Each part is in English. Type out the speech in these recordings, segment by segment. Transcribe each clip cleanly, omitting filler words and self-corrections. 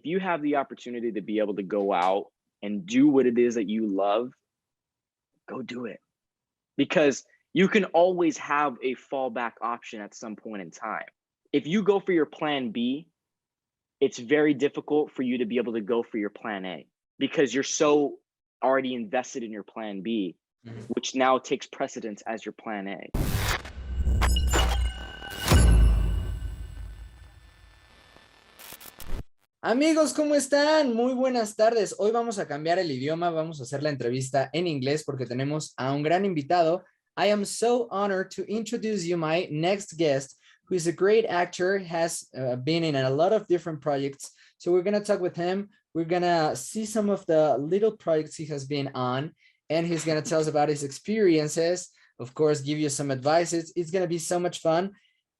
if you have the opportunity to be able to go out and do what it is that you love, go do it. Because you can always have a fallback option at some point in time. If you go for your plan B, it's very difficult for you to be able to go for your plan A because you're so already invested in your plan B, which now takes precedence as your plan A. Amigos, ¿cómo están? Muy buenas tardes. Hoy vamos a cambiar el idioma, vamos a hacer la entrevista en inglés porque tenemos a un gran invitado. I am so honored to introduce you my next guest, who is a great actor, has been in a lot of different projects. So we're going to talk with him. We're going to see some of the little projects he has been on, and he's going to tell us about his experiences, of course, give you some advice. It's going to be so much fun.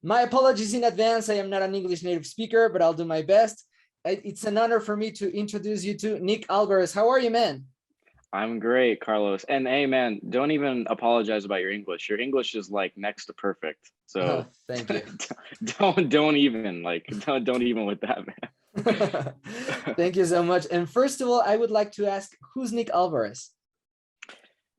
My apologies in advance. I am not an English native speaker, but I'll do my best. It's an honor for me to introduce you to Nick Alvarez. How are you, man? I'm great, Carlos. And hey, man, don't even apologize about your English. Your English is like next to perfect. So thank you. don't even with that, man. Thank you so much. And first of all, I would like to ask, who's Nick Alvarez?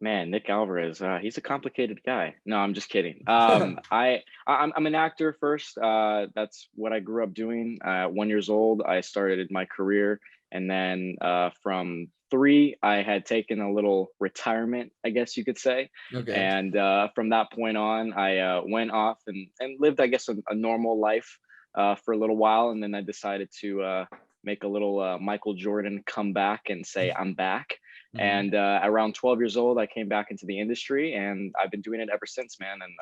Man, Nick Alvarez, he's a complicated guy. No, I'm just kidding. I'm an actor first. That's what I grew up doing. 1 year old, I started my career. And then from 3, I had taken a little retirement, I guess you could say. Okay. And from that point on, I went off and lived, I guess, a normal life for a little while. And then I decided to make a little Michael Jordan comeback and say, I'm back. And around 12 years old, I came back into the industry, and I've been doing it ever since, man. And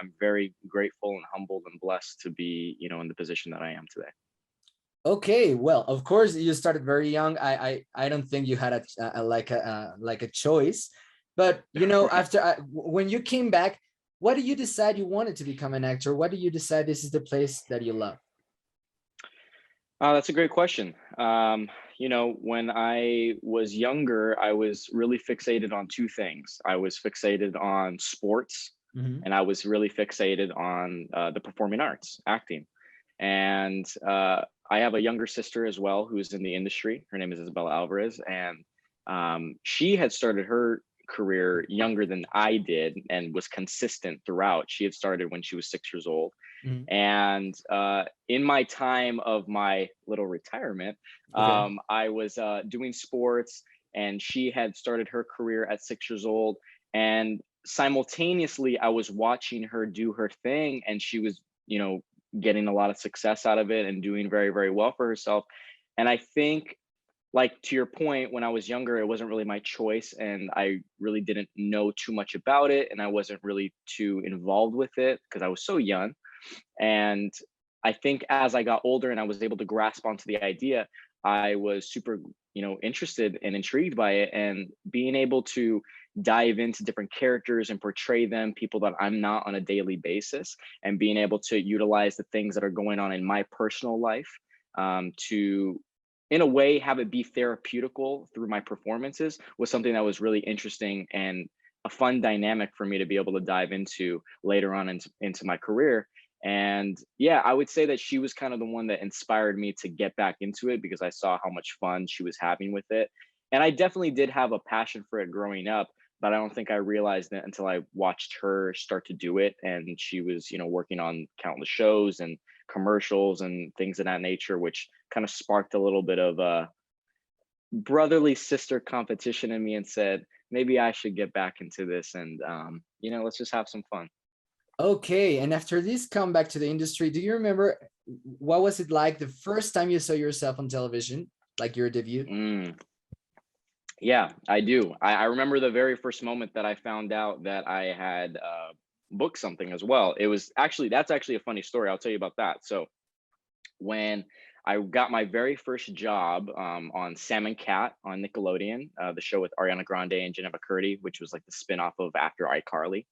I'm very grateful and humbled and blessed to be, in the position that I am today. Okay, well, of course, you started very young. I don't think you had a choice, but after when you came back, what did you decide you wanted to become an actor? What did you decide this is the place that you love? That's a great question. When I was younger, I was really fixated on 2 things. I was fixated on sports, and I was really fixated on the performing arts, acting. And I have a younger sister as well who's in the industry. Her name is Nick Alvarez, and she had started her career younger than I did and was consistent throughout. She had started when she was 6 years old. And in my time of my little retirement, I was doing sports, and she had started her career at 6 years old. And simultaneously, I was watching her do her thing, and she was, getting a lot of success out of it and doing very, very well for herself. And I think, like, to your point, when I was younger, it wasn't really my choice, and I really didn't know too much about it, and I wasn't really too involved with it because I was so young. And I think as I got older and I was able to grasp onto the idea, I was super, interested and intrigued by it, and being able to dive into different characters and portray them, people that I'm not on a daily basis, and being able to utilize the things that are going on in my personal life to, in a way, have it be therapeutical through my performances was something that was really interesting and a fun dynamic for me to be able to dive into later on into my career. And yeah, I would say that she was kind of the one that inspired me to get back into it because I saw how much fun she was having with it. And I definitely did have a passion for it growing up, but I don't think I realized it until I watched her start to do it. And she was, working on countless shows and commercials and things of that nature, which kind of sparked a little bit of a brotherly sister competition in me and said, maybe I should get back into this and, let's just have some fun. Okay, and after this comeback to the industry, do you remember what was it like the first time you saw yourself on television, like your debut? Yeah, I do. I remember the very first moment that I found out that I had booked something as well. That's actually a funny story. I'll tell you about that. So when I got my very first job on Sam and Cat on Nickelodeon, the show with Ariana Grande and Jennifer Curdy, which was like the spinoff of After iCarly.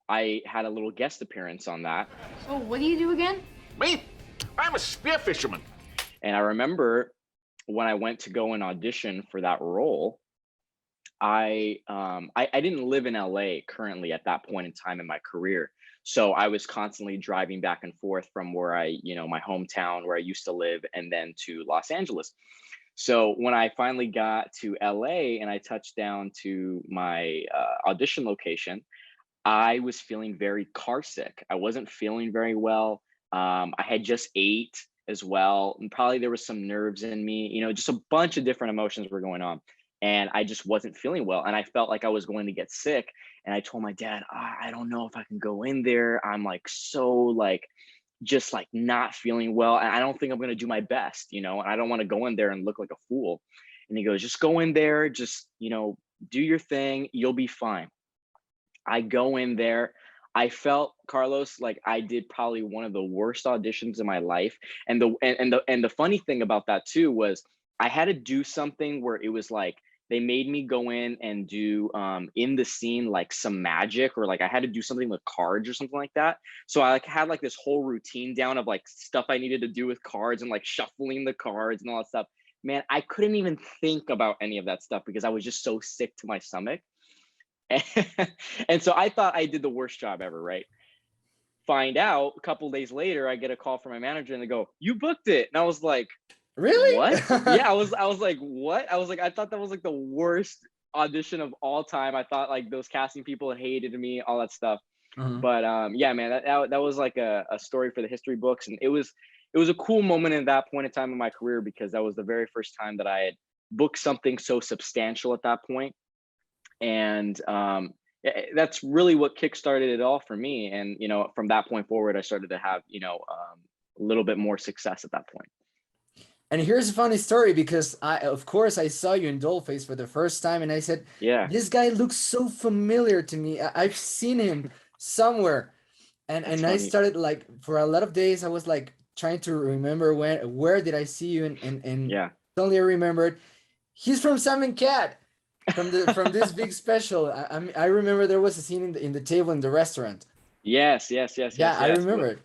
I had a little guest appearance on that. So what do you do again? Me? I'm a spear fisherman. And I remember when I went to go and audition for that role, I didn't live in LA currently at that point in time in my career. So I was constantly driving back and forth from where my hometown where I used to live, and then to Los Angeles. So when I finally got to LA and I touched down to my audition location, I was feeling very car sick. I wasn't feeling very well. I had just ate as well, and probably there was some nerves in me, just a bunch of different emotions were going on. And I just wasn't feeling well. And I felt like I was going to get sick. And I told my dad, I don't know if I can go in there. I'm like so like just like not feeling well. And I don't think I'm going to do my best, and I don't want to go in there and look like a fool. And he goes, just go in there, just, do your thing. You'll be fine. I go in there. I felt, Carlos, like I did probably one of the worst auditions in my life. And the funny thing about that too was I had to do something where it was like they made me go in and do in the scene like some magic, or like I had to do something with cards or something like that. So I like had like this whole routine down of like stuff I needed to do with cards and like shuffling the cards and all that stuff. Man, I couldn't even think about any of that stuff because I was just so sick to my stomach. And so I thought I did the worst job ever, right? Find out a couple days later, I get a call from my manager and they go, "You booked it." And I was like, really? What? Yeah, I was like, what? I was like, I thought that was like the worst audition of all time. I thought like those casting people hated me, all that stuff. But yeah, man, that was like a story for the history books. And it was a cool moment at that point in time in my career, because that was the very first time that I had booked something so substantial at that point. And that's really what kickstarted it all for me. And from that point forward, I started to have a little bit more success at that point. And here's a funny story, because of course I saw you in Dollface for the first time, and I said, yeah, this guy looks so familiar to me. I've seen him somewhere. And I started like, for a lot of days I was like trying to remember where did I see you, and yeah, suddenly I remembered he's from Sam and Cat, from this big special. I remember there was a scene in the table in the restaurant. yes. I remember it.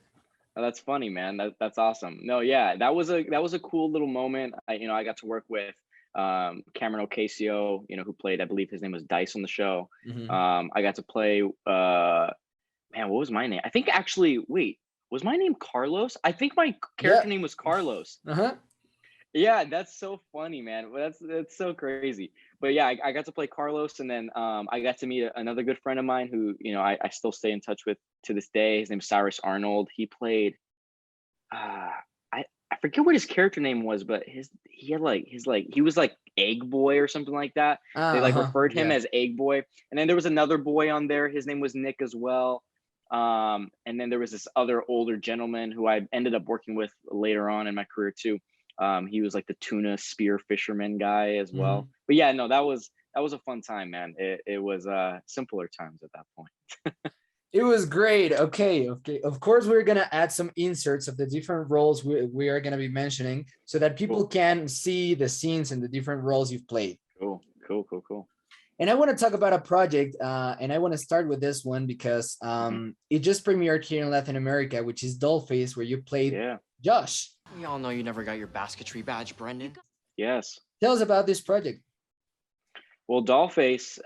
Oh, that's funny, man. That's awesome. No, yeah, that was a cool little moment. I got to work with Cameron Ocasio, who played, I believe his name was Dice on the show. I got to play man, what was my name? I think actually, wait, was my name Carlos? I think my character name was Carlos. Yeah, that's so funny, man. That's so crazy. But yeah, I got to play Carlos, and then I got to meet another good friend of mine who I still stay in touch with to this day. His name's Cyrus Arnold. He played I forget what his character name was, but he was like Egg Boy or something like that. They like referred him as Egg Boy. And then there was another boy on there. His name was Nick as well. And then there was this other older gentleman who I ended up working with later on in my career too. He was like the tuna spear fisherman guy as well. But yeah, no, that was a fun time, man. It was simpler times at that point. It was great. Okay. Of course, we're gonna add some inserts of the different roles we are gonna be mentioning, so that people can see the scenes and the different roles you've played. Cool. And I want to talk about a project, and I want to start with this one because it just premiered here in Latin America, which is Dollface, where you played Josh. We all know you never got your basketry badge, Brendan. Yes. Tell us about this project. Well, Dollface,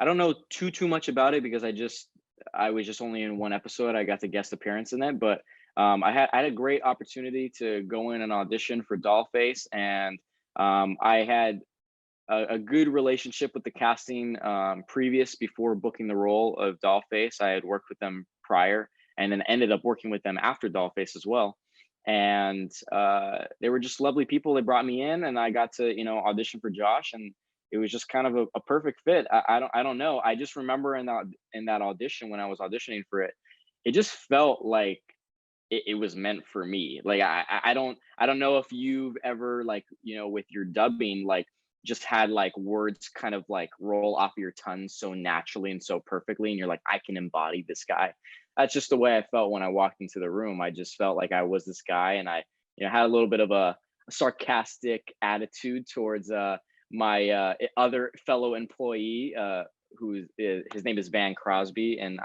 I don't know too much about it because I was just only in one episode. I got the guest appearance in it, but I had a great opportunity to go in and audition for Dollface, and I had a good relationship with the casting before booking the role of Dollface. I had worked with them prior, and then ended up working with them after Dollface as well. And they were just lovely people. They brought me in, and I got to audition for Josh, and it was just kind of a perfect fit. I don't know. I just remember in that audition, when I was auditioning for it, it just felt like it was meant for me. Like I don't know if you've ever like with your dubbing like just had like words kind of like roll off your tongue so naturally and so perfectly, and you're like, I can embody this guy. That's just the way I felt when I walked into the room. I just felt like I was this guy, and I had a little bit of a sarcastic attitude towards my other fellow employee, his name is Van Crosby, and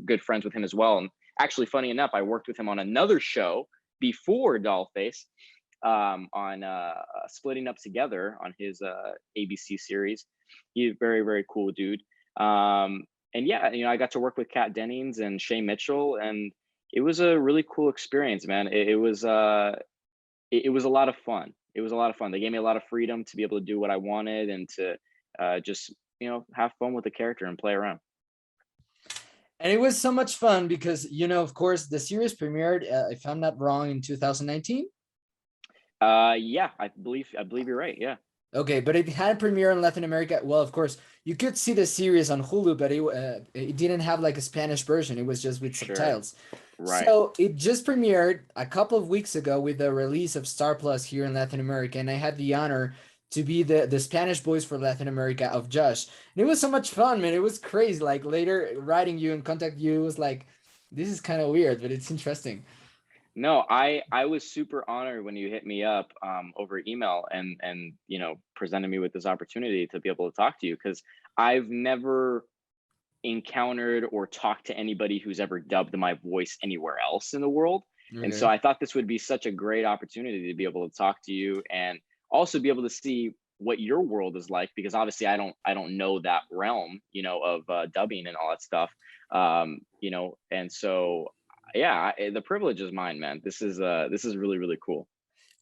good friends with him as well. And actually, funny enough, I worked with him on another show before Dollface, on Splitting Up Together on his ABC series. He's a very, very cool dude. yeah, I got to work with Kat Dennings and Shay Mitchell, and it was a really cool experience, man. It was a lot of fun. It was a lot of fun. They gave me a lot of freedom to be able to do what I wanted and to just have fun with the character and play around. And it was so much fun because, of course, the series premiered, if I'm not wrong, in 2019. Yeah, I believe you're right. Yeah. Okay, but it had premiere in Latin America. Well, of course, you could see the series on Hulu, but it didn't have like a Spanish version. It was just with subtitles. Right. So it just premiered a couple of weeks ago with the release of Star Plus here in Latin America, and I had the honor to be the Spanish voice for Latin America of Josh. And it was so much fun, man. It was crazy. Like later writing you and contact you was like, this is kind of weird, but it's interesting. No, I was super honored when you hit me up over email and presented me with this opportunity to be able to talk to you, because I've never encountered or talked to anybody who's ever dubbed my voice anywhere else in the world. Okay. And so I thought this would be such a great opportunity to be able to talk to you and also be able to see what your world is like, because obviously I don't know that realm, of dubbing and all that stuff. And so yeah, the privilege is mine, man. This is really, really cool.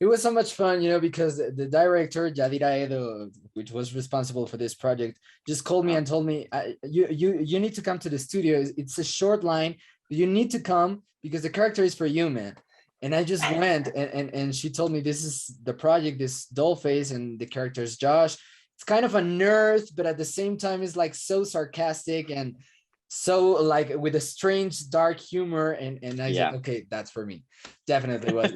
It was so much fun, because the director, Yadira Edo, which was responsible for this project, just called me and told me, you need to come to the studio. It's a short line, but you need to come because the character is for you, man. And I just went, and she told me this is the project, this Dollface, and the character is Josh. It's kind of a nerd, but at the same time, it's like so sarcastic and so like with a strange dark humor, and I said, okay, that's for me. Definitely was.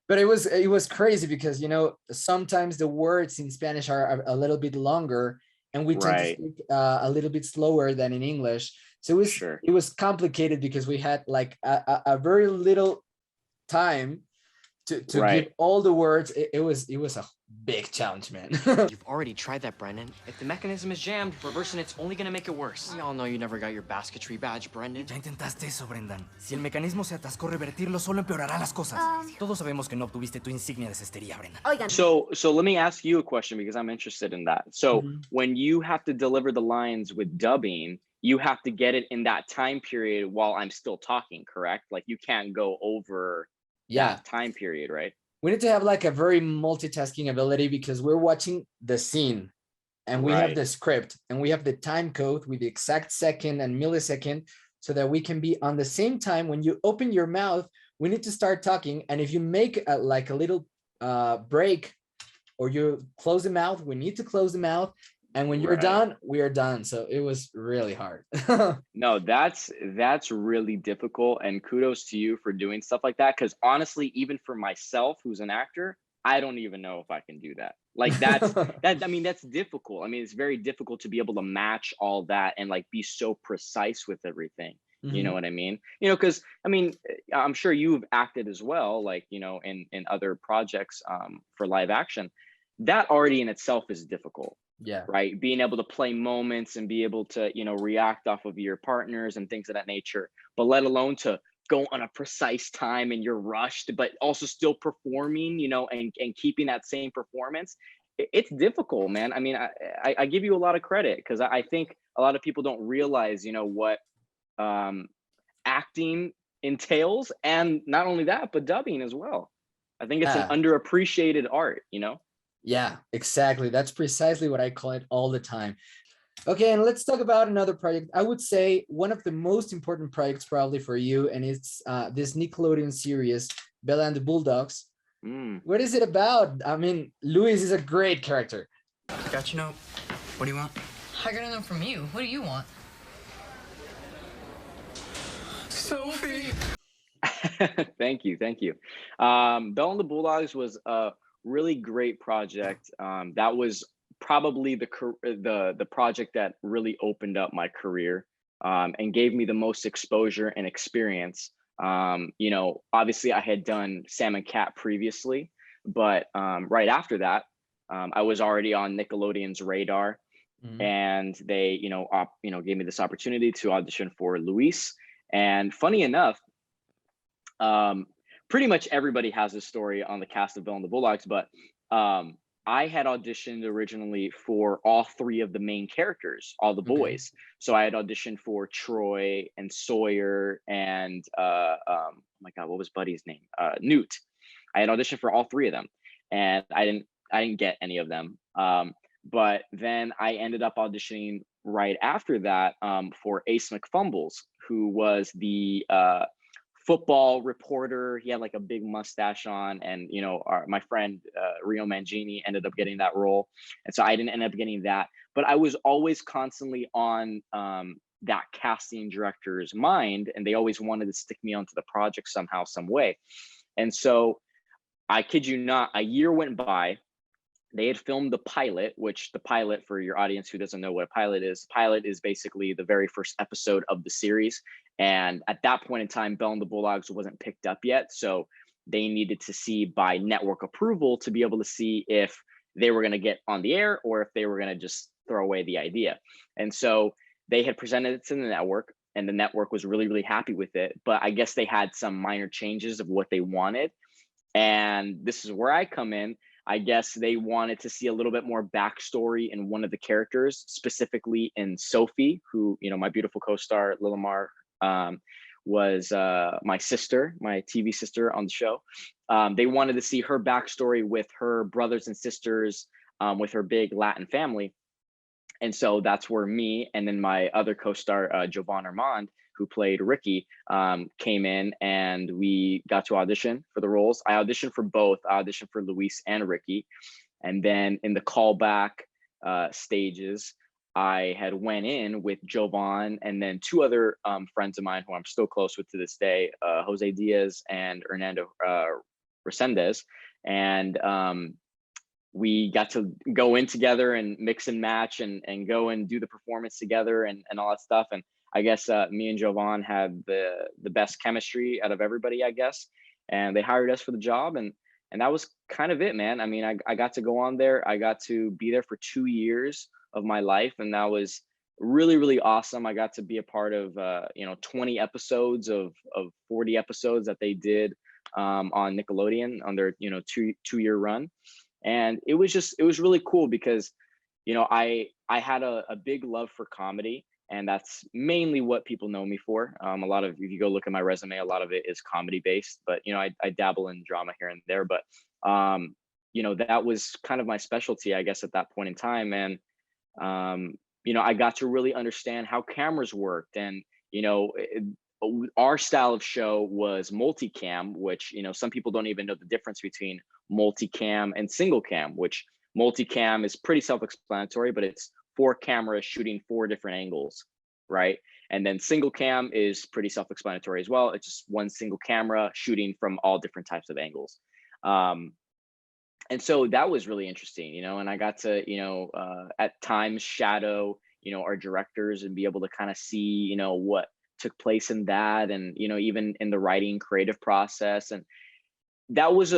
But it was crazy because sometimes the words in Spanish are a little bit longer, and we tend to speak a little bit slower than in English. So it was complicated because we had like a very little time to give all the words. It was a big challenge, man. You've already tried that, Brendan. If the mechanism is jammed, reversing it's only gonna make it worse. We all know you never got your basketry badge, Brendan. Ya intentaste eso, Brendan. Si el mecanismo se atascó, revertirlo solo empeorará las cosas. Todos sabemos que no obtuviste tu insignia de cestería, Brendan. Oigan. So let me ask you a question, because I'm interested in that. So when you have to deliver the lines with dubbing, you have to get it in that time period while I'm still talking, correct? Like you can't go over that time period, right? We need to have like a very multitasking ability because we're watching the scene and we have the script and we have the time code with the exact second and millisecond so that we can be on the same time. When you open your mouth, we need to start talking. And if you make a little break or you close the mouth, we need to close the mouth. And when you're done, we are done. So it was really hard. No, that's really difficult. And kudos to you for doing stuff like that. Because honestly, even for myself, who's an actor, I don't even know if I can do that. Like that's that's difficult. I mean, it's very difficult to be able to match all that and like be so precise with everything. You know what I mean? Because I mean, I'm sure you've acted as well, like, in other projects for live action. That already in itself is difficult. Yeah. Right. Being able to play moments and be able to, react off of your partners and things of that nature, but let alone to go on a precise time and you're rushed, but also still performing, and keeping that same performance. It's difficult, man. I mean, I give you a lot of credit because I think a lot of people don't realize, what acting entails. And not only that, but dubbing as well. I think it's an underappreciated art, Yeah, exactly. That's precisely what I call it all the time. Okay, and let's talk about another project. I would say one of the most important projects probably for you, and it's this Nickelodeon series, Bella and the Bulldogs. What is it about? I mean, Ruiz is a great character. Got your note. What do you want? I got a note from you. What do you want? Sophie! Thank you. Bella and the Bulldogs was a really great project. That was probably the project that really opened up my career and gave me the most exposure and experience. Obviously I had done Sam and Cat previously, but right after that, I was already on Nickelodeon's radar, and they, gave me this opportunity to audition for Ruiz. And funny enough, pretty much everybody has this story on the cast of Bella and the Bulldogs, but I had auditioned originally for all three of the main characters, all the boys. So I had auditioned for Troy and Sawyer and oh my God, what was Buddy's name? Newt. I had auditioned for all three of them, and I didn't get any of them. But then I ended up auditioning right after that for Ace McFumbles, who was the football reporter. He had like a big mustache on, and you know, my friend Rio Mangini ended up getting that role, and so I didn't end up getting that. But I was always constantly on that casting director's mind, and they always wanted to stick me onto the project somehow, some way. And so, I kid you not, a year went by. They had filmed the pilot, which the pilot, for your audience who doesn't know what a pilot is basically the very first episode of the series. And at that point in time, Belle and the Bulldogs wasn't picked up yet. So they needed to see by network approval to be able to see if they were going to get on the air or if they were going to just throw away the idea. And so they had presented it to the network, and the network was really, really happy with it. But I guess they had some minor changes of what they wanted. And this is where I come in. I guess they wanted to see a little bit more backstory in one of the characters, specifically in Sophie, who, you know, my beautiful co-star Lilamar was my sister, my TV sister on the show. They wanted to see her backstory with her brothers and sisters, with her big Latin family. And so that's where me and then my other co-star, Jovan Armand, who played Ricky, came in, and we got to audition for the roles. I auditioned for both. I auditioned for Luis and Ricky. And then in the callback stages, I had went in with Jovan and then two other friends of mine who I'm still close with to this day, Jose Diaz and Hernando Resendez. And we got to go in together and mix and match and go and do the performance together and all that stuff. And I guess me and Jovan had the best chemistry out of everybody, I guess. And they hired us for the job. And that was kind of it, man. I mean, I got to go on there. I got to be there for 2 years of my life. And that was really, really awesome. I got to be a part of, 20 episodes of 40 episodes that they did on Nickelodeon on their, two-year run. And it was really cool because, I had a big love for comedy. And that's mainly what people know me for. If you go look at my resume, a lot of it is comedy based, but, I dabble in drama here and there, but, that was kind of my specialty, I guess, at that point in time. And, I got to really understand how cameras worked. And, our style of show was multicam, which, some people don't even know the difference between multicam and single cam, which multicam is pretty self-explanatory, but it's 4 cameras shooting 4 different angles, right? And then single cam is pretty self-explanatory as well. It's just one single camera shooting from all different types of angles. And so that was really interesting, and I got to, at times shadow, our directors and be able to kind of see, what took place in that, and, even in the writing creative process. And that was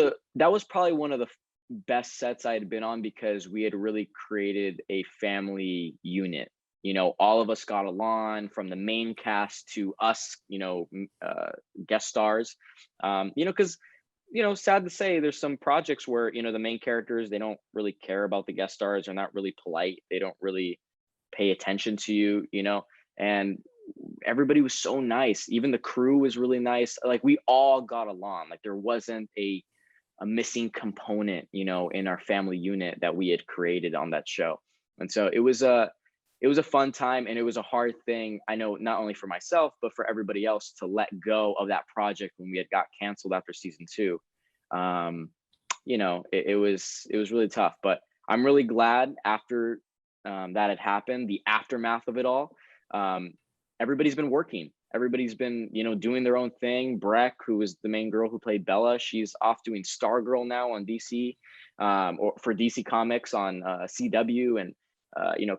probably one of the best sets I had been on, because we had really created a family unit. All of us got along, from the main cast to us, guest stars, because, sad to say, there's some projects where, the main characters, they don't really care about the guest stars. They're not really polite. They don't really pay attention to you, and everybody was so nice. Even the crew was really nice. Like, we all got along. Like, there wasn't a missing component, in our family unit that we had created on that show. And so it was a fun time, and it was a hard thing, I know, not only for myself, but for everybody else, to let go of that project when we had got canceled after season 2. It was really tough, but I'm really glad after that had happened, the aftermath of it all, everybody's been working. Everybody's been, doing their own thing. Breck, who was the main girl who played Bella, she's off doing Stargirl now on DC, or for DC Comics on CW. And,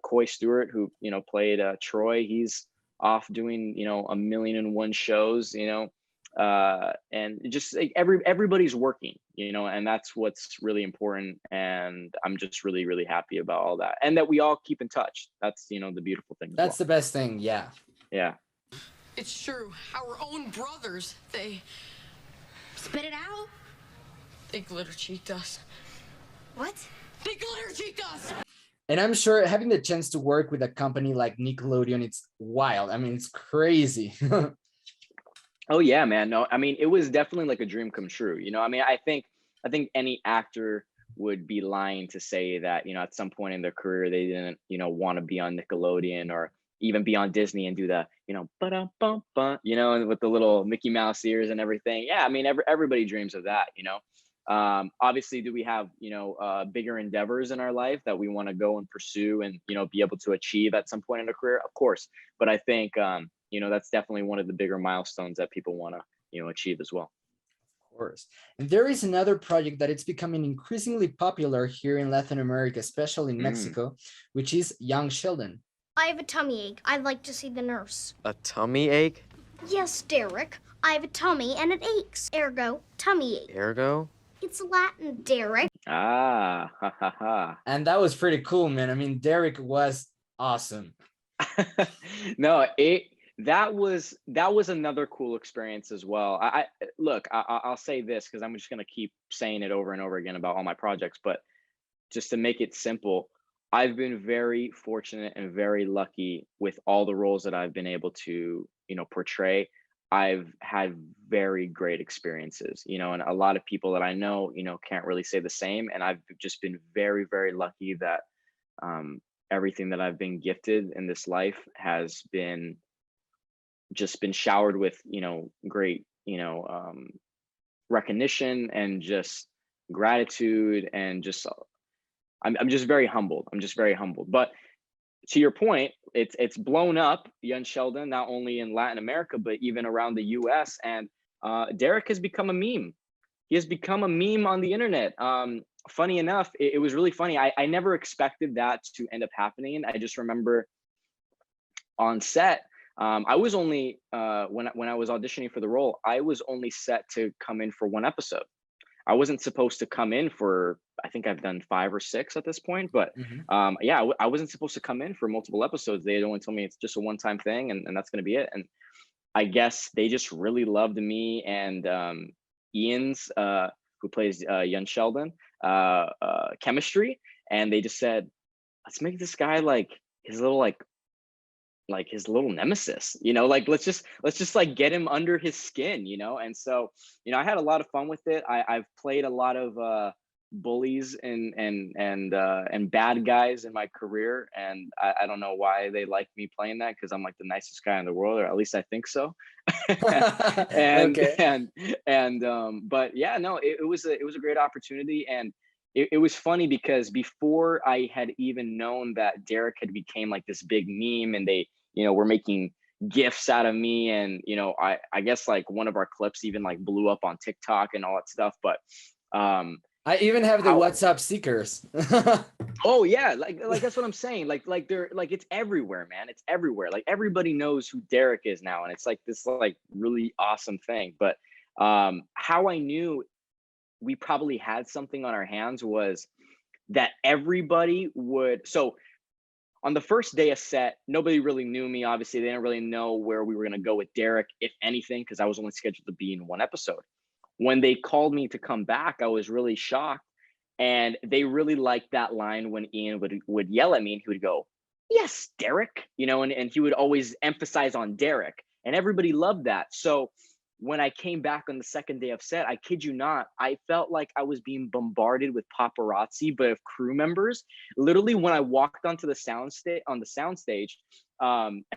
Coy Stewart, who, played Troy, he's off doing, 1,000,001 shows, and just like everybody's working, and that's what's really important. And I'm just really, really happy about all that. And that we all keep in touch. That's, the beautiful thing. That's the best thing. Yeah. Yeah. It's true. Our own brothers, they... Spit it out. They glitter cheeked us. What? They glitter cheeked us. And I'm sure having the chance to work with a company like Nickelodeon, it's wild. I mean, it's crazy. Oh yeah, man. No, I mean, it was definitely like a dream come true. I mean, I think any actor would be lying to say that, at some point in their career, they didn't, want to be on Nickelodeon or even be on Disney and do the, ba-dum-bum-bum, and with the little Mickey Mouse ears and everything. Yeah, I mean, everybody dreams of that, Obviously, do we have, bigger endeavors in our life that we want to go and pursue and, be able to achieve at some point in a career? Of course. But I think, that's definitely one of the bigger milestones that people want to, achieve as well. Of course. And there is another project that it's becoming increasingly popular here in Latin America, especially in Mexico, which is Young Sheldon. I have a tummy ache. I'd like to see the nurse. A tummy ache? Yes, Derek. I have a tummy and it aches. Ergo, tummy ache. Ergo? It's Latin, Derek. Ah, ha, ha, ha. And that was pretty cool, man. I mean, Derek was awesome. No, that was another cool experience as well. I'll say this because I'm just gonna keep saying it over and over again about all my projects, but just to make it simple, I've been very fortunate and very lucky with all the roles that I've been able to, portray. I've had very great experiences, and a lot of people that I know, can't really say the same. And I've just been very, very lucky that everything that I've been gifted in this life has been showered with, great, recognition and just gratitude and just, I'm just very humbled. But to your point, it's blown up, Young Sheldon, not only in Latin America, but even around the US. And Derek has become a meme. He has become a meme on the internet. Funny enough, it was really funny. I never expected that to end up happening. I just remember on set, I was only, when I was auditioning for the role, I was only set to come in for one episode. I wasn't supposed to come in for, I think I've done 5 or 6 at this point, but I wasn't supposed to come in for multiple episodes. They had only told me it's just a one-time thing and that's going to be it. And I guess they just really loved me and Ian's, who plays Young Sheldon, chemistry. And they just said, let's make this guy like his little, like his little nemesis, let's just like get him under his skin, and so I had a lot of fun with it. I've played a lot of bullies and bad guys in my career, and I don't know why they like me playing that, because I'm like the nicest guy in the world, or at least I think so. And but yeah, no, it was a great opportunity. And it was funny because before I had even known that Derek had became like this big meme and they, were making GIFs out of me. And, I guess like one of our clips even like blew up on TikTok and all that stuff. But I even have the WhatsApp stickers. Oh yeah. Like that's what I'm saying. Like they're like, it's everywhere, man. It's everywhere. Like everybody knows who Derek is now. And it's like this like really awesome thing. But how I knew we probably had something on our hands was that everybody would. So on the first day of set, nobody really knew me. Obviously, they didn't really know where we were going to go with Derek, if anything, because I was only scheduled to be in one episode. When they called me to come back, I was really shocked. And they really liked that line when Ian would yell at me and he would go, "Yes, Derek," and he would always emphasize on Derek. And everybody loved that. So when I came back on the second day of set, I kid you not, I felt like I was being bombarded with paparazzi, but of crew members. Literally, when I walked onto the soundstage,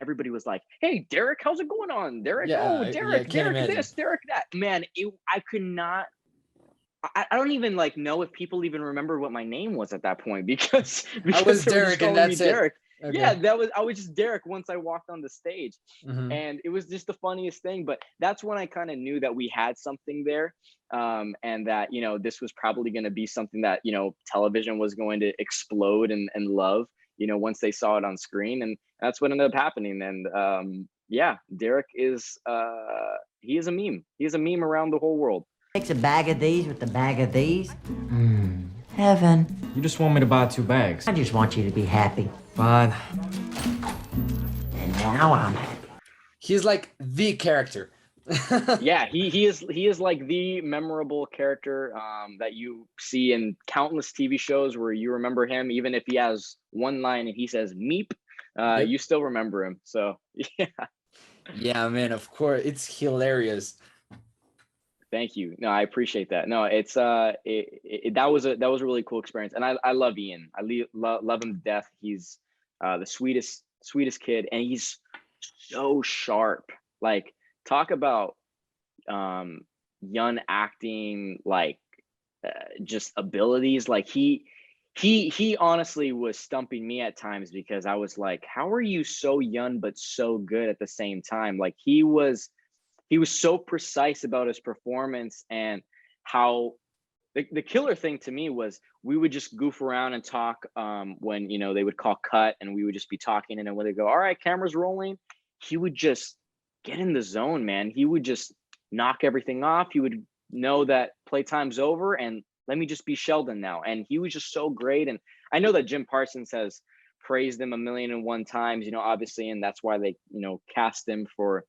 everybody was like, "Hey, Derek, how's it going on? Derek, Derek this, Derek that." Man, I could not. I don't even like know if people even remember what my name was at that point because I was Derek, and that's it. Derek. Okay. Yeah, I was just Derek once I walked on the stage. And it was just the funniest thing. But that's when I kind of knew that we had something there, and that, this was probably going to be something that, television was going to explode and love, once they saw it on screen. And that's what ended up happening. And yeah, Derek is, he is a meme. He is a meme around the whole world. Mix a bag of these with a bag of these. Heaven. You just want me to buy 2 bags. I just want you to be happy. Fine. And now I'm happy. He's like the character. Yeah, he is like the memorable character that you see in countless TV shows where you remember him, even if he has one line and he says "meep," Yep. you still remember him. So yeah. Yeah, man, of course, it's hilarious. Thank you. No, I appreciate that. No, it's that was a really cool experience, and I love Ian. Love him to death. He's the sweetest kid, and he's so sharp. Like, talk about young acting, like just abilities. Like he honestly was stumping me at times because I was like, how are you so young but so good at the same time? Like he was so precise about his performance, and how the killer thing to me was we would just goof around and talk when, you know, they would call cut and we would just be talking, and then when they go, all right, camera's rolling, he would just get in the zone, man. He would just knock everything off. He would know that playtime's over and let me just be Sheldon now. And he was just so great. And I know that Jim Parsons has praised him 1,000,001 times, you know, obviously, and that's why they, you know, cast him for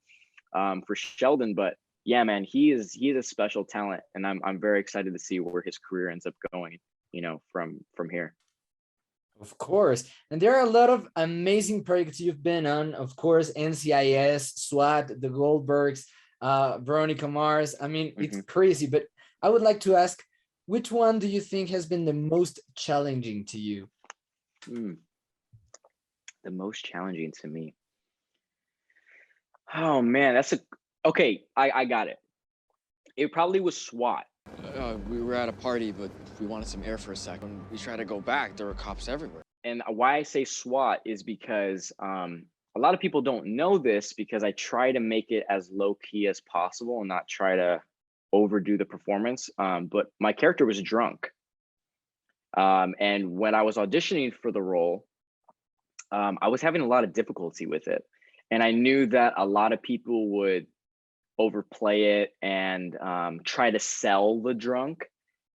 Sheldon. But yeah, man, he is a special talent, and I'm very excited to see where his career ends up going, you know, from here. Of course. And there are a lot of amazing projects you've been on. Of course, NCIS, SWAT, the Goldbergs, Veronica Mars. I mean, it's crazy. But I would like to ask, which one do you think has been the most challenging to you? The most challenging to me. Oh man, okay. I got it. It probably was SWAT. We were at a party, but we wanted some air for a second. We tried to go back. There were cops everywhere. And why I say SWAT is because a lot of people don't know this, because I try to make it as low key as possible and not try to overdo the performance. But my character was drunk. And when I was auditioning for the role, I was having a lot of difficulty with it. And I knew that a lot of people would overplay it and try to sell the drunk.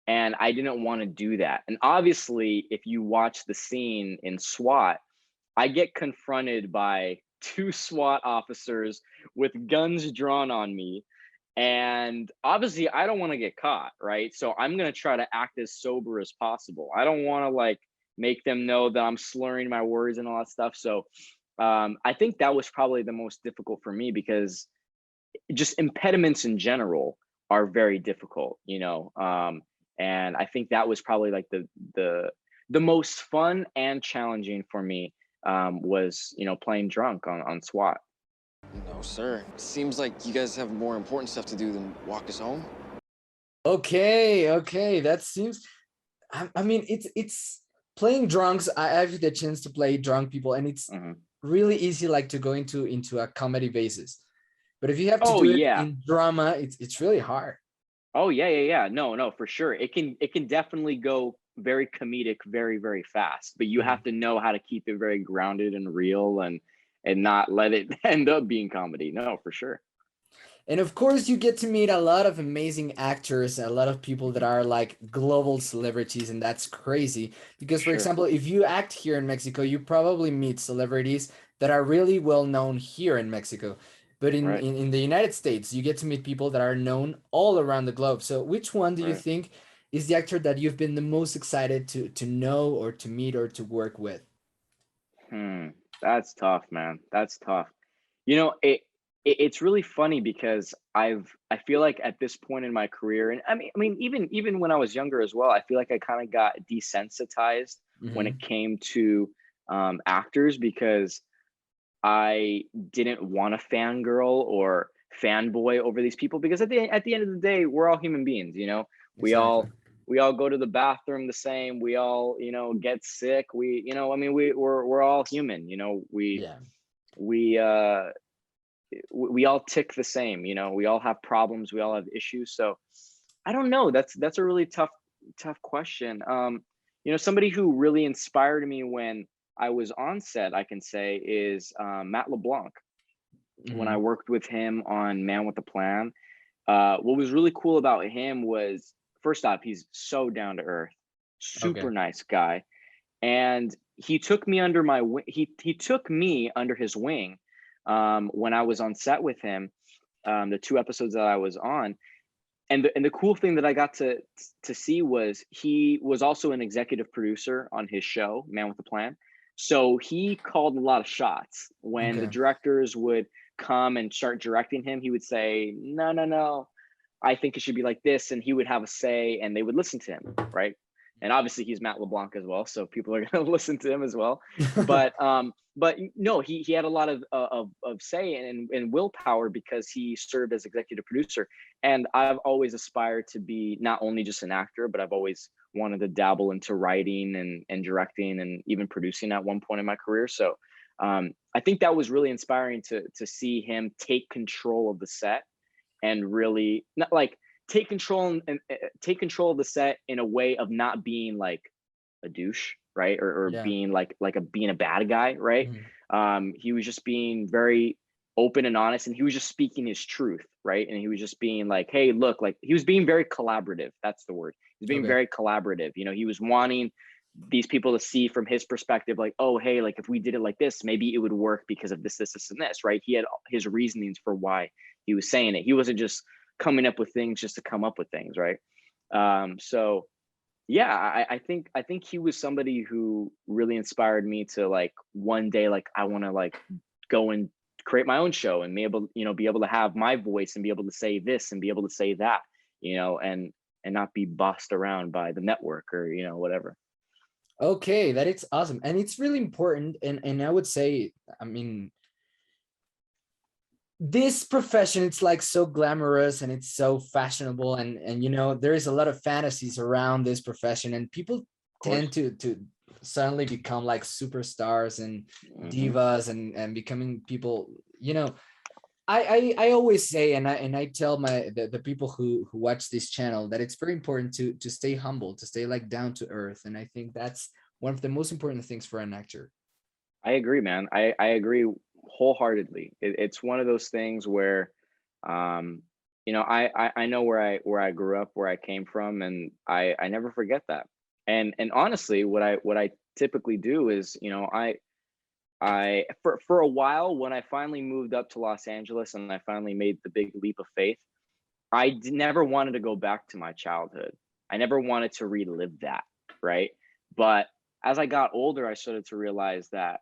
And I didn't want to do that. And obviously, if you watch the scene in SWAT, I get confronted by 2 SWAT officers with guns drawn on me. And obviously, I don't want to get caught, right? So I'm going to try to act as sober as possible. I don't want to like make them know that I'm slurring my words and all that stuff. So I think that was probably the most difficult for me, because just impediments in general are very difficult, you know. And I think that was probably like the most fun and challenging for me, was, you know, playing drunk on SWAT. No, sir. Seems like you guys have more important stuff to do than walk us home. Okay, that seems. I mean, it's playing drunks. I have the chance to play drunk people, and it's really easy, like to go into a comedy basis. But if you have to do it in drama, it's really hard. Oh yeah. No, for sure. It can definitely go very comedic, very, very fast. But you have to know how to keep it very grounded and real, and not let it end up being comedy. No, for sure. And of course, you get to meet a lot of amazing actors, a lot of people that are like global celebrities, and that's crazy. Because, for example, if you act here in Mexico, you probably meet celebrities that are really well known here in Mexico. But in the United States, you get to meet people that are known all around the globe. So which one do you think is the actor that you've been the most excited to know or to meet or to work with? That's tough, man. That's tough. You know, it's really funny because I feel like at this point in my career, and I mean even when I was younger as well, I feel like I kind of got desensitized when it came to actors, because I didn't want to fangirl or fanboy over these people, because at the end of the day, we're all human beings, you know. Exactly. We all go to the bathroom the same. We all, you know, get sick. We, you know, I mean, we're all human, you know. We all tick the same, you know. We all have problems. We all have issues. So I don't know. That's a really tough question. You know, somebody who really inspired me when I was on set, I can say, is Matt LeBlanc. When I worked with him on Man with a Plan, what was really cool about him was, first off, he's so down to earth, super nice guy, and he took me under he took me under his wing when I was on set with him, the 2 episodes that I was on. And the cool thing that I got to see was he was also an executive producer on his show, Man with a Plan. So he called a lot of shots. When the directors would come and start directing him, he would say, no, I think it should be like this. And he would have a say and they would listen to him, right? And obviously he's Matt LeBlanc as well, so people are going to listen to him as well. But no, he had a lot of say and willpower because he served as executive producer. And I've always aspired to be not only just an actor, but I've always wanted to dabble into writing and directing and even producing at one point in my career. So I think that was really inspiring to see him take control of the set and really not like take control and take control of the set in a way of not being like a douche, right? Or being being a bad guy, right? He was just being very open and honest, and he was just speaking his truth, right? And he was just being like, hey, look, like he was being very collaborative. That's the word. He was being very collaborative. You know, he was wanting these people to see from his perspective, like, oh, hey, like if we did it like this, maybe it would work because of this, and this, right? He had his reasonings for why he was saying it. He wasn't just coming up with things just to come up with things, right? So yeah, I think he was somebody who really inspired me to like one day, like I want to like go and create my own show and be able to have my voice and be able to say this and be able to say that, you know, and not be bossed around by the network or, you know, whatever. Okay, that is awesome. And it's really important. And I would say, I mean, this profession, it's like so glamorous and it's so fashionable. And you know, there is a lot of fantasies around this profession, and people tend to suddenly become like superstars and divas and becoming people, you know. I always say, and I tell the people who watch this channel that it's very important to stay humble, to stay like down to earth. And I think that's one of the most important things for an actor. I agree, man. I agree wholeheartedly. It's one of those things where, you know, I know where I grew up, where I came from, and I never forget that. And honestly, what I typically do is, you know, I for a while, when I finally moved up to Los Angeles and I finally made the big leap of faith, I never wanted to go back to my childhood. I never wanted to relive that, right? But as I got older, I started to realize that,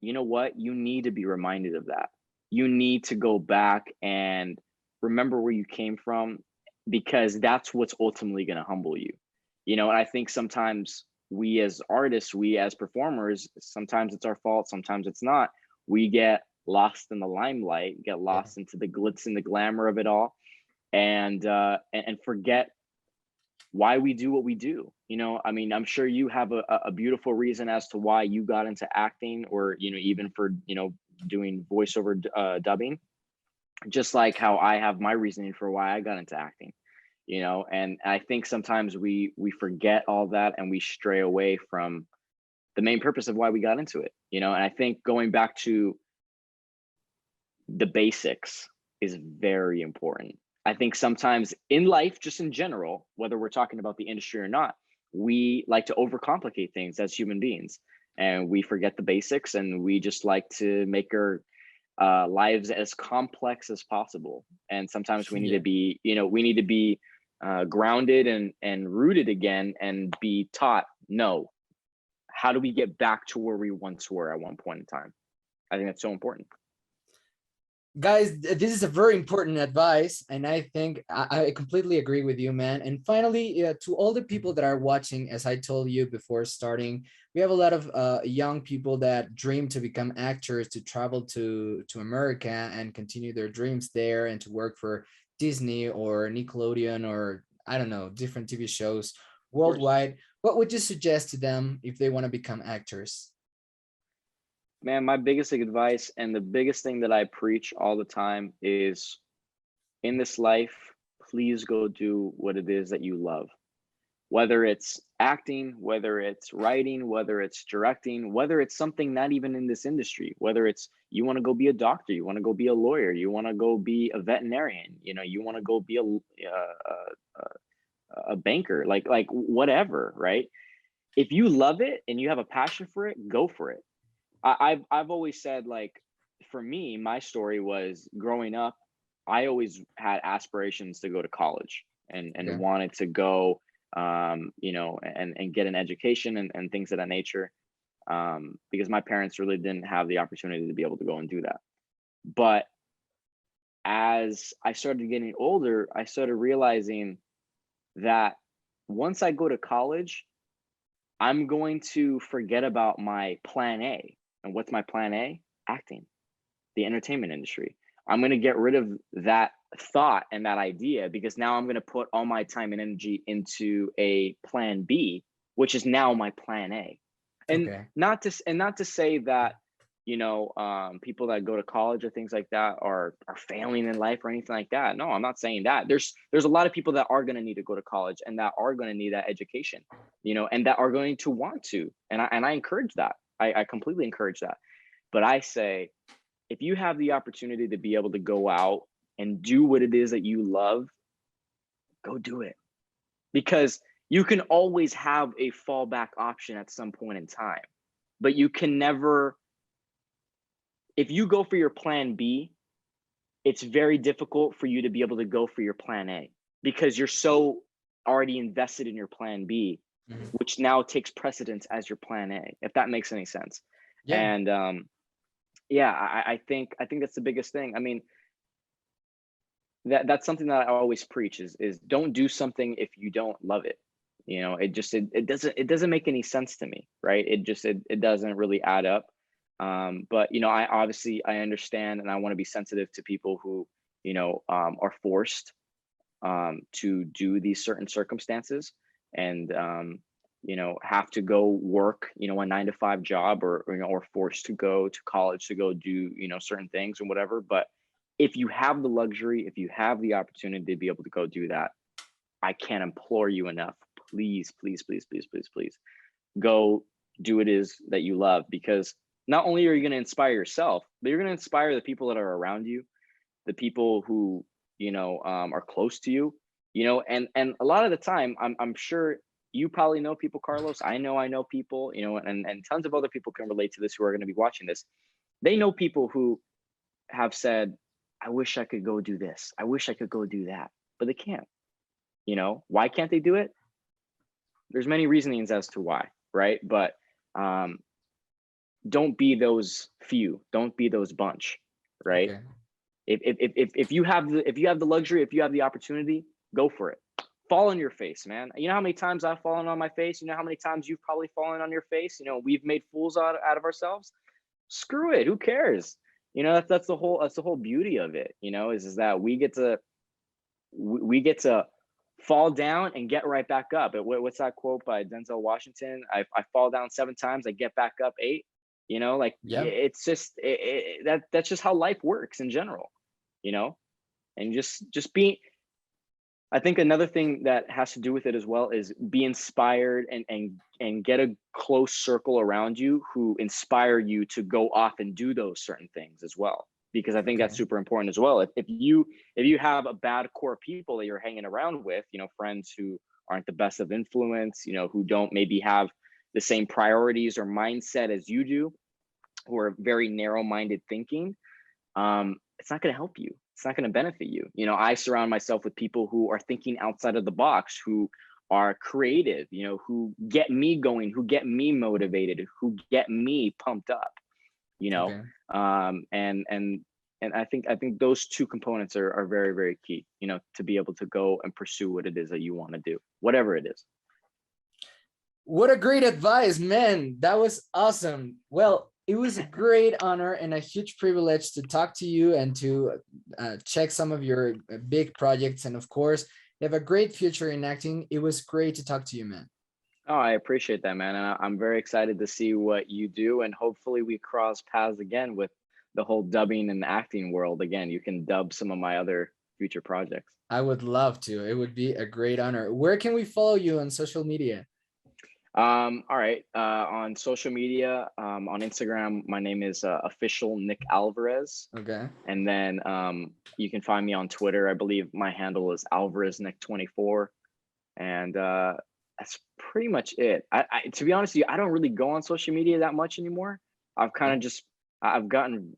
you know what, you need to be reminded of that. You need to go back and remember where you came from, because that's what's ultimately going to humble you. You know, and I think sometimes we as artists, we as performers, sometimes it's our fault, sometimes it's not. We get lost in the limelight, get lost into the glitz and the glamour of it all, and forget why we do what we do. You know, I mean, I'm sure you have a beautiful reason as to why you got into acting, or, you know, even for, you know, doing voiceover dubbing, just like how I have my reasoning for why I got into acting. You know, and I think sometimes we forget all that and we stray away from the main purpose of why we got into it, you know. And I think going back to the basics is very important. I think sometimes in life, just in general, whether we're talking about the industry or not, we like to overcomplicate things as human beings, and we forget the basics, and we just like to make our lives as complex as possible. And sometimes we need to be, you know, grounded and rooted again, and be taught, no, how do we get back to where we once were at one point in time? I think that's so important. Guys, this is a very important advice, and I think I completely agree with you, man. And finally, to all the people that are watching, as I told you before starting, we have a lot of young people that dream to become actors, to travel to America and continue their dreams there, and to work for Disney or Nickelodeon, or I don't know, different TV shows worldwide. What would you suggest to them if they want to become actors? Man, my biggest advice and the biggest thing that I preach all the time is, in this life, please go do what it is that you love. Whether it's acting, whether it's writing, whether it's directing, whether it's something not even in this industry, whether it's you want to go be a doctor, you want to go be a lawyer, you want to go be a veterinarian, you know, you want to go be a banker, like whatever, right? If you love it and you have a passion for it, go for it. I've always said, like, for me, my story was growing up, I always had aspirations to go to college and Okay. wanted to go, you know, and get an education and things of that nature, because my parents really didn't have the opportunity to be able to go and do that. But as I started getting older, I started realizing that once I go to college, I'm going to forget about my plan A. And what's my plan A? Acting, the entertainment industry. I'm going to get rid of that thought and that idea, because now I'm going to put all my time and energy into a plan B, which is now my plan A. And Okay. not to say that, you know, people that go to college or things like that are failing in life or anything like that. No, I'm not saying that. There's a lot of people that are going to need to go to college and that are going to need that education, you know, and that are going to want to. And I encourage that. I completely encourage that. But I say, if you have the opportunity to be able to go out and do what it is that you love, go do it. Because you can always have a fallback option at some point in time, but you can never, if you go for your plan B, it's very difficult for you to be able to go for your plan A, because you're so already invested in your plan B, which now takes precedence as your plan A, if that makes any sense. Yeah. And yeah, I think that's the biggest thing. I mean, that's something that I always preach is don't do something if you don't love it. You know, it doesn't make any sense to me, right? It doesn't really add up. But you know, I understand, and I want to be sensitive to people who, you know, are forced to do these certain circumstances, and you know, have to go work, you know, a 9-to-5 job, or you know, or forced to go to college to go do, you know, certain things or whatever. But if you have the luxury, if you have the opportunity to be able to go do that, I can't implore you enough. Please, please, please, please, please, please, go do what it is that you love, because not only are you going to inspire yourself, but you're going to inspire the people that are around you, the people who, you know, are close to you, you know, and a lot of the time, I'm sure you probably know people, Carlos. I know people, you know, and tons of other people can relate to this who are going to be watching this. They know people who have said, I wish I could go do this. I wish I could go do that, but they can't. You know, why can't they do it? There's many reasonings as to why, right? But don't be those few. Don't be those bunch, right? Okay. If you have the luxury, if you have the opportunity, go for it. Fall on your face, man. You know how many times I've fallen on my face? You know how many times you've probably fallen on your face? You know, we've made fools out of ourselves. Screw it. Who cares? You know, that's the whole beauty of it, you know, is that we get to fall down and get right back up. What's that quote by Denzel Washington? I fall down 7 times, I get back up 8. You know, like, yeah, it's just that's just how life works in general, you know. And just be, I think another thing that has to do with it as well is be inspired and get a close circle around you who inspire you to go off and do those certain things as well, because I think that's super important as well. If you have a bad core of people that you're hanging around with, you know, friends who aren't the best of influence, you know, who don't maybe have the same priorities or mindset as you do, who are very narrow-minded thinking, it's not going to help you. It's not going to benefit you. You know, I surround myself with people who are thinking outside of the box, who are creative, you know, who get me going, who get me motivated, who get me pumped up, you know. And I think those two components are very, very key, you know, to be able to go and pursue what it is that you want to do, whatever it is. What a great advice, man. That was awesome. Well, it was a great honor and a huge privilege to talk to you and to check some of your big projects. And of course, you have a great future in acting. It was great to talk to you, man. Oh, I appreciate that, man. And I'm very excited to see what you do. And hopefully we cross paths again with the whole dubbing and acting world. Again, you can dub some of my other future projects. I would love to. It would be a great honor. Where can we follow you on social media? All right. On social media, on Instagram, my name is official Nick Alvarez. Okay. And then you can find me on Twitter. I believe my handle is AlvarezNick24. And that's pretty much it. I to be honest with you, I don't really go on social media that much anymore. I've kind of just I've gotten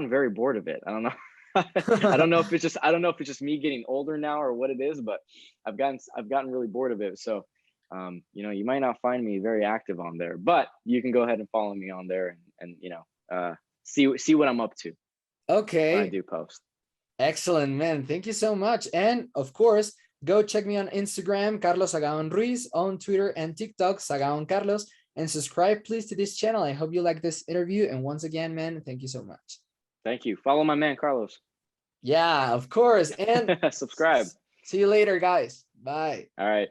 very bored of it. I don't know. I don't know if it's just me getting older now or what it is, but I've gotten really bored of it. So, you know, you might not find me very active on there, but you can go ahead and follow me on there and you know, see what I'm up to. Okay. When I do post. Excellent, man. Thank you so much. And of course, go check me on Instagram, carlossagaonruiz, on Twitter and TikTok, Sagaón Carlos, and subscribe please to this channel. I hope you like this interview. And once again, man, thank you so much. Thank you. Follow my man, Carlos. Yeah, of course. And subscribe. See you later, guys. Bye. All right.